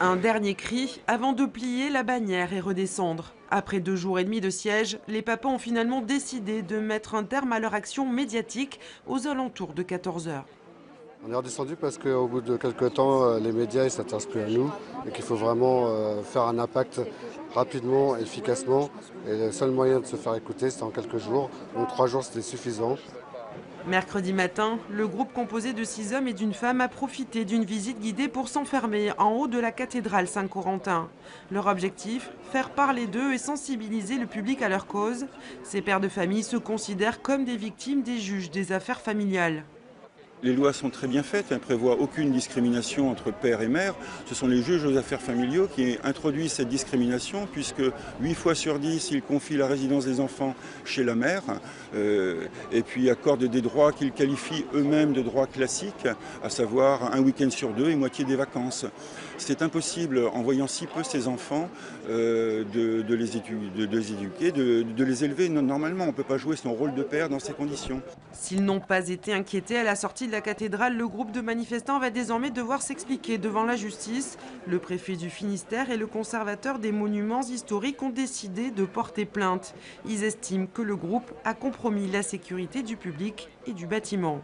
Un dernier cri avant de plier la bannière et redescendre. Après 2 jours et demi de siège, les papas ont finalement décidé de mettre un terme à leur action médiatique aux alentours de 14 heures. On est redescendu parce qu'au bout de quelques temps, les médias ne s'intéressent plus à nous et qu'il faut vraiment faire un impact rapidement, efficacement. Et le seul moyen de se faire écouter, c'est en quelques jours. Donc 3 jours, c'était suffisant. Mercredi matin, le groupe composé de 6 hommes et d'une femme a profité d'une visite guidée pour s'enfermer en haut de la cathédrale Saint-Corentin. Leur objectif, faire parler d'eux et sensibiliser le public à leur cause. Ces pères de famille se considèrent comme des victimes des juges des affaires familiales. Les lois sont très bien faites, elles ne prévoient aucune discrimination entre père et mère. Ce sont les juges aux affaires familiaux qui introduisent cette discrimination puisque 8 fois sur 10, ils confient la résidence des enfants chez la mère et puis accordent des droits qu'ils qualifient eux-mêmes de droits classiques, à savoir un week-end sur 2 et moitié des vacances. C'est impossible, en voyant si peu ces enfants, de les éduquer, de les élever normalement. On ne peut pas jouer son rôle de père dans ces conditions. S'ils n'ont pas été inquiétés à la sortie de la cathédrale, le groupe de manifestants va désormais devoir s'expliquer devant la justice. Le préfet du Finistère et le conservateur des monuments historiques ont décidé de porter plainte. Ils estiment que le groupe a compromis la sécurité du public et du bâtiment.